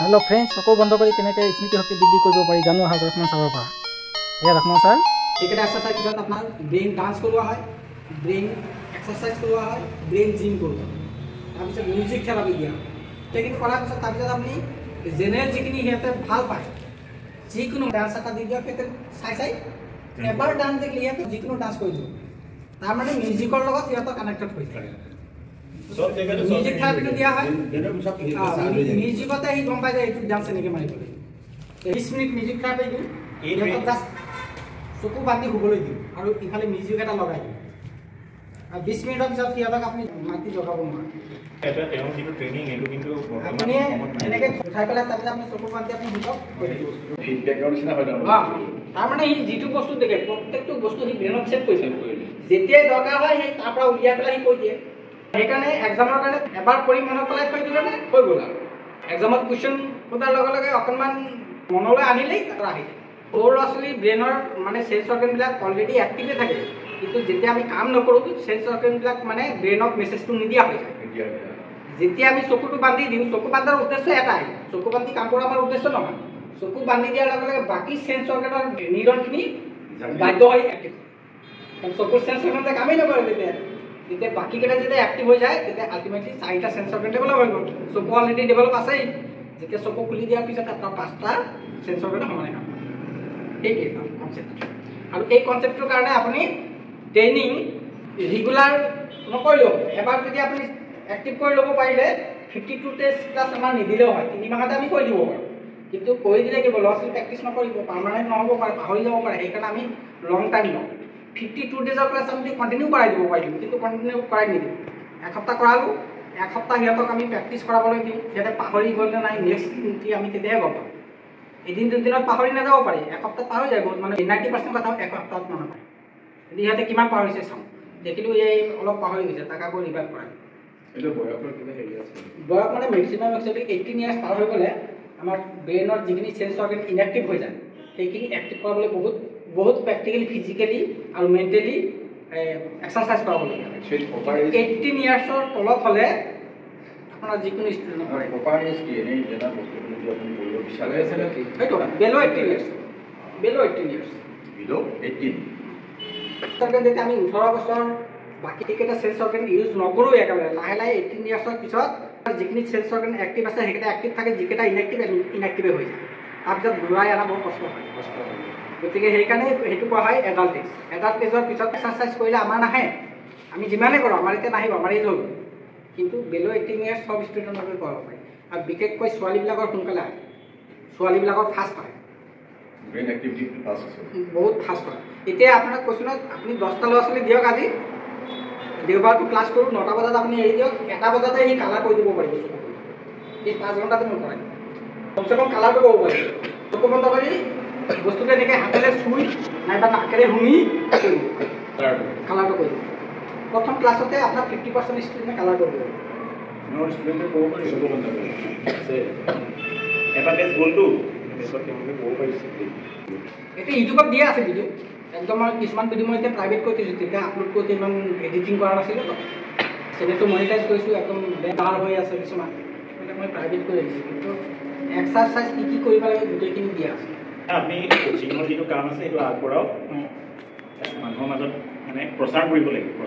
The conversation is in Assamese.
हेलो फ्रेंड्स चकु बंद कर स्मृति शक्ति बृद्धि कर जानू अहা रखमान चार पर ये रखमान सर एक एक्सरसाइज पिछत अपना ब्रेन डांस करवा है ब्रेन एक्सरसाइज करवा है ब्रेन जिम करवा तक म्यूजिक थेरापी दिया टेक्निक करार पिछत अपनी जेनेरेल जिखिनि हिहते ভাল पाয় যিকোনো ডান্স এটা দি দিয়ক হেতে চাই চাই এবাৰ ডান্স দেখলি হেতে যিকোনো ডান্স কৰি দিব তাৰ মানে মিউজিকৰ লগত হিহতে কানেক্টেড হৈ থাকে সব জায়গাতে মিউজিক থেৰাপিটো দিয়া হয় মিউজিকতে হি গম পাই যায় এইটো ডান্স এনেকে মাৰিবলৈ 20 মিনিট মিউজিক থেৰাপি দিও এইটো জাস্ট চকু বান্ধি শুবলৈ দিও আৰু ইফালে মিউজিক এটা লগাই দিও আৰু 20 মিনিটৰ পিছত হিহতক আপুনি মাতি জগাব নোৱাৰে এটা তেওঁ যিটো ট্ৰেইনিং এটো কিন্তু আপুনি এনেকে উঠাই পেলাই তাতে আপুনি চকু বান্ধি আপুনি হিতক ফিডবেকৰ নিচিনা হয় ন তাৰ মানে হি যিটো বস্তু দেখে প্ৰত্যেকটো বস্তু হি ব্ৰেনত সেট কৰিছে যেতিয়াই দৰকাৰ হয় সেই তাৰ পৰা উলিয়াই পেলাই হি কৈ দিয়ে সেইকাৰণে এক্সামৰ কাৰণে এবাৰ পঢ়ি মনত পেলাই থৈ দিলে হৈ গ'ল আৰু এক্সামত কুৱেশ্যন সোধাৰ লগে লগে অকণমান মনলৈ আনিলেই আহি সৰু ল'ৰা ছোৱালীৰ ব্ৰেইনৰ মানে চেঞ্চ অৰ্গেনবিলাক অলৰেডি এক্টিভে থাকে কিন্তু যেতিয়া আমি কাম নকৰোঁ চেঞ্চ অৰ্গেনবিলাক মানে ব্ৰেইনক মেছেজটো নিদিয়া হৈ যায় যেতিয়া আমি চকুটো বান্ধি দিওঁ চকু বান্ধাৰ উদ্দেশ্য এটাই চকু বান্ধি কাম কৰা আমাৰ উদ্দেশ্য নহয় চকু বান্ধি দিয়াৰ লগে লগে বাকী চেঞ্চ অৰ্গেনৰ নিউৰনখিনি বাধ্য হৈ এক্টিভ কাৰণ চকুৰ চেঞ্চ অৰ্গেনে কামেই নকৰে যেতিয়া বাকীকেইটা যেতিয়া এক্টিভ হৈ যায় তেতিয়া আল্টিমেটলি চাৰিটা চেঞ্চ অৰ্গেন ডেভেলপ হৈ গ'ল চকু অলৰেডি ডেভেলপ আছেই যেতিয়া চকু খুলি দিয়াৰ পিছত আপোনাৰ 5টা চেঞ্চ অৰ্গেনে সমানে কাম কৰে এইটোৱেই কনচেপ্ট আৰু এই কনচেপ্টটোৰ কাৰণে আপুনি ট্ৰেইনিং ৰেগুলাৰ নকৰিলেও এবাৰ যদি আপুনি এক্টিভ কৰি ল'ব পাৰিলে 52 টেষ্ট ক্লাছ আমাৰ নিদিলেও হয় 3 মাহতে আমি কৰি দিব পাৰোঁ কিন্তু কৰি দিলে কি ল'ৰা ছোৱালী প্ৰেক্টিছ নকৰিব পাৰ্মানেণ্ট নহ'ব পাৰে পাহৰি যাব পাৰে সেইকাৰণে আমি লং টাইম লওঁ 52 ডেজৰ ক্লাছ আমি কণ্টিনিউ কৰাই দিব পাৰিম কিন্তু কণ্টিনিউ কৰাই নিদিওঁ এসপ্তাহ কৰালোঁ এসপ্তাহ সিহঁতক আমি প্ৰেক্টিছ কৰাবলৈ দিওঁ সিহঁতে পাহৰি গ'ল নে নাই নেক্সট দিনটি আমি তেতিয়াহে গম পাওঁ এদিন দুদিনত পাহৰি নাযাব পাৰি এসপ্তাহ পাহৰি যায় বহুত মানে 90% কথা এসপ্তাহত মনত পায় কিন্তু সিহঁতে কিমান পাহৰিছে চাওঁ দেখিলোঁ এই অলপ পাহৰি গৈছে তাক আকৌ ৰিভাইভ কৰাই বয়স মানে মেক্সিমাম একচুৱেলি 18 ইয়াৰ্ছ পাৰ হৈ গ'লে আমাৰ ব্ৰেইনৰ যিখিনি চেঞ্চ অৰ্গেন ইনএক্টিভ হৈ যায় সেইখিনি এক্টিভ কৰাবলৈ বহুত প্ৰেক্টিকেলি ফিজিকেলি আৰু মেণ্টেলি এক্সাৰচাইজ কৰাবলগীয়া হয় 18 ইয়াৰ্ছৰ তলত হ'লে আপোনাৰ যিকোনো ষ্টুডেণ্ট সেইটো বেলো 18 ইয়াৰ্ছ যেতিয়া আমি 18 বছৰ বাকী কেইটা চেঞ্চ অৰ্গেন ইউজ নকৰোঁ একেবাৰে লাহে লাহে 18 ইয়াৰ্ছৰ পিছত যিখিনি চেঞ্চ অৰ্গেন এক্টিভ আছে সেইকেইটা এক্টিভ থাকে যিকেইটা ইনএক্টিভে হৈ যায় তাৰপিছত ঘূৰাই অনা বহুত কষ্ট হয় গতিকে সেইকাৰণে সেইটো কোৱা হয় এডাল্ট এজৰ পিছত এক্সাৰচাইজ কৰিলে আমাৰ নাহে আমি যিমানেই কৰোঁ আমাৰ এতিয়া নাহিব আমাৰ এই হ'ল কিন্তু বেলো 18 ইয়াৰ্ছ সব ষ্টুডেণ্টকে কৰিব পাৰি আৰু বিশেষকৈ ছোৱালীবিলাকৰ সোনকালে আহে ছোৱালীবিলাকৰ ফাষ্ট হয় ব্ৰেইন এক্টিভিটি ফাষ্ট আছে বহুত ফাষ্ট হয় এতিয়া আপোনাক কৈছোঁ ন আপুনি 10টা ল'ৰা ছোৱালী দিয়ক আজি দেওবাৰটো ক্লাছ কৰোঁ 9টা বজাত আপুনি এৰি দিয়ক 1টা বজাতে সি কালাৰ কৰি দিব পাৰিব এই 5 ঘণ্টাতে মোৰ কৰাই কমচে কম কালাৰটো কৰিব পাৰিব চকু বন্ধ কৰি বস্তুটো এনেকৈ হাতেৰে চুই নাইবা নাকেৰে শুঙি কালাৰটো কৰি দিব প্ৰথম ক্লাছতে আপোনাৰ 50% ষ্টুডেণ্টে কালাৰ কৰিব মোৰ ষ্টুডেণ্টে ক'ব পাৰি চকু বন্ধ কৰি এটা টেষ্ট গ'লটো পিছত তেওঁলোকে ক'ব পাৰিছে এতিয়া ইউটিউবত দিয়া আছে ভিডিঅ' একদম আৰু কিছুমান ভিডিঅ' মই এতিয়া প্ৰাইভেট কৰি দিছোঁ তেতিয়া আপলোড কৰোঁতে ইমান এডিটিং কৰা নাছিলোঁ তো চেনেলটো মনিটাইজ কৰিছোঁ একদম বেকাৰ হৈ আছে কিছুমান সেইবিলাক মই প্ৰাইভেট কৰি দিছোঁ কিন্তু এক্সাৰচাইজ কি কৰিব লাগে গোটেইখিনি দিয়া আছে আপুনি কোচিঙৰ যিটো কাম আছে সেইটো আগবঢ়াওক মানুহৰ মাজত মানে প্ৰচাৰ কৰিব লাগিব